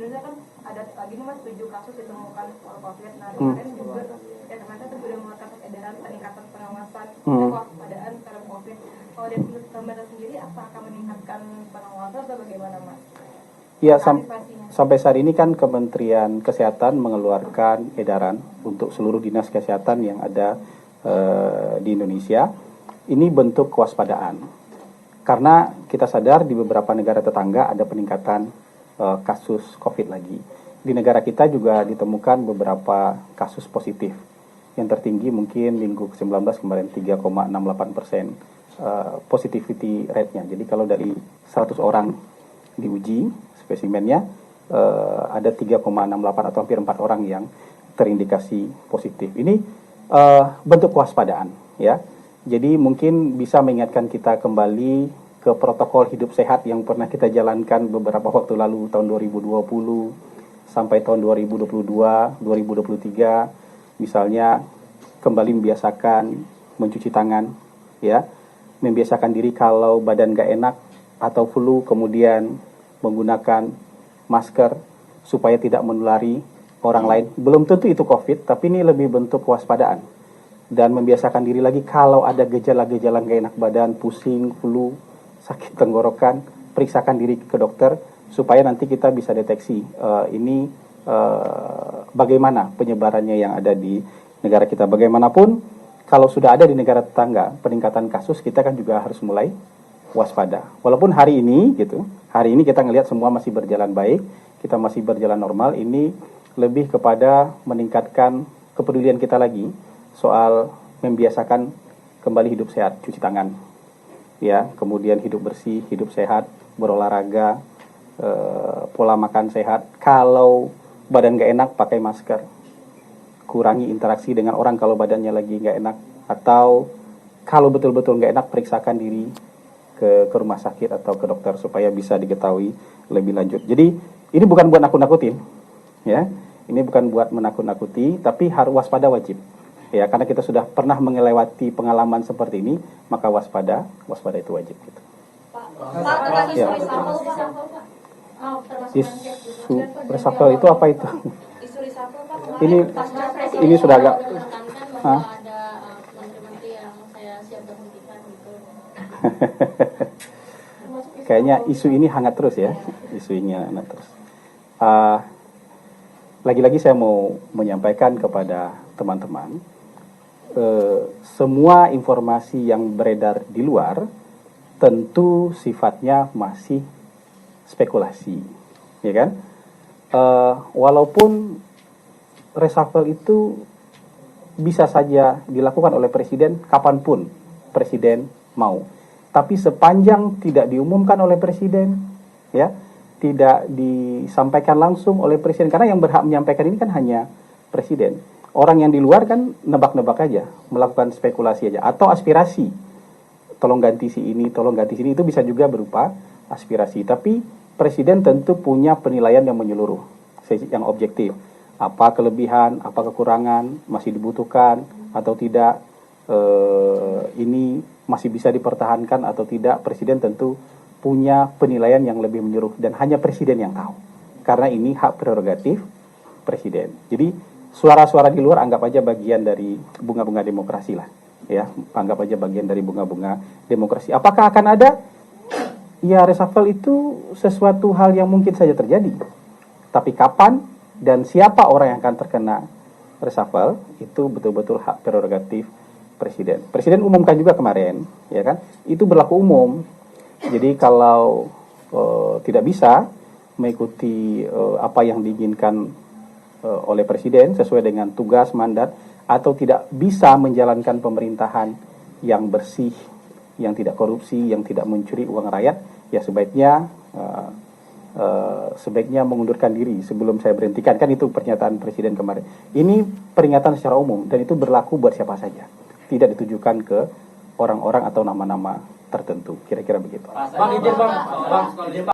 Indonesia kan ada lagi nih Mas 7 kasus ditemukan COVID. Nah kemarin juga kemarin sudah mengeluarkan edaran peningkatan pengawasan kewaspadaan terhadap COVID. Kalau dari pemerintah sendiri apa akan meningkatkan pengawasan atau bagaimana Mas? Ya, sampai saat ini kan Kementerian Kesehatan mengeluarkan edaran untuk seluruh dinas kesehatan yang ada di Indonesia. Ini bentuk kewaspadaan. Karena kita sadar di beberapa negara tetangga ada peningkatan kasus COVID lagi. Di negara kita juga ditemukan beberapa kasus positif. Yang tertinggi mungkin minggu ke-19 kemarin 3,68% positivity rate-nya. Jadi kalau dari 100 orang diuji spesimennya ada 3,68 atau hampir 4 orang yang terindikasi positif. Ini bentuk kewaspadaan, ya. Jadi mungkin bisa mengingatkan kita kembali ke protokol hidup sehat yang pernah kita jalankan beberapa waktu lalu tahun 2020 sampai tahun 2022, 2023, misalnya kembali membiasakan mencuci tangan, ya, membiasakan diri kalau badan gak enak atau flu kemudian menggunakan masker supaya tidak menulari orang lain. Belum tentu itu COVID, tapi ini lebih bentuk kewaspadaan. Dan membiasakan diri lagi kalau ada gejala-gejala gak enak badan, pusing, flu, sakit tenggorokan, periksakan diri ke dokter supaya nanti kita bisa deteksi bagaimana penyebarannya yang ada di negara kita. Bagaimanapun kalau sudah ada di negara tetangga peningkatan kasus, kita kan juga harus mulai waspada. Walaupun hari ini kita ngelihat semua masih berjalan baik, kita masih berjalan normal, ini lebih kepada meningkatkan kepedulian kita lagi soal membiasakan kembali hidup sehat, cuci tangan, ya, kemudian hidup bersih, hidup sehat, berolahraga, pola makan sehat. Kalau badan gak enak, pakai masker, kurangi interaksi dengan orang kalau badannya lagi gak enak, atau kalau betul-betul gak enak, periksakan diri ke rumah sakit atau ke dokter supaya bisa diketahui lebih lanjut. Jadi ini bukan buat nakut-nakutin, ya, ini bukan buat menakut-nakuti, tapi harus waspada wajib. Ya, karena kita sudah pernah melewati pengalaman seperti ini, maka waspada itu wajib. Gitu. Isu reshuffle itu apa itu? Ini sudah agak. Kayaknya isu ini hangat terus ya, isunya hangat terus. Lagi-lagi saya mau menyampaikan kepada teman-teman, semua informasi yang beredar di luar tentu sifatnya masih spekulasi, ya kan? Walaupun reshuffle itu bisa saja dilakukan oleh presiden kapanpun presiden mau, tapi sepanjang tidak diumumkan oleh presiden, ya, tidak disampaikan langsung oleh presiden, karena yang berhak menyampaikan ini kan hanya presiden. Orang yang di luar kan nebak-nebak aja, melakukan spekulasi aja, atau aspirasi. Tolong ganti si ini, tolong ganti sini, itu bisa juga berupa aspirasi. Tapi presiden tentu punya penilaian yang menyeluruh, yang objektif. Apa kelebihan, apa kekurangan, masih dibutuhkan atau tidak, ini masih bisa dipertahankan atau tidak. Presiden tentu punya penilaian yang lebih menyeluruh dan hanya presiden yang tahu. Karena ini hak prerogatif presiden. Jadi suara-suara di luar anggap aja bagian dari bunga-bunga demokrasi lah, ya, anggap aja bagian dari bunga-bunga demokrasi. Apakah akan ada? Ya, reshuffle itu sesuatu hal yang mungkin saja terjadi. Tapi kapan dan siapa orang yang akan terkena reshuffle itu betul-betul hak prerogatif presiden. Presiden umumkan juga kemarin, ya kan? Itu berlaku umum. Jadi kalau tidak bisa mengikuti apa yang diinginkan oleh presiden sesuai dengan tugas mandat, atau tidak bisa menjalankan pemerintahan yang bersih, yang tidak korupsi, yang tidak mencuri uang rakyat, ya sebaiknya mengundurkan diri sebelum saya berhentikan. Kan itu pernyataan presiden kemarin. Ini peringatan secara umum dan itu berlaku buat siapa saja, tidak ditujukan ke orang-orang atau nama-nama tertentu. Kira-kira begitu.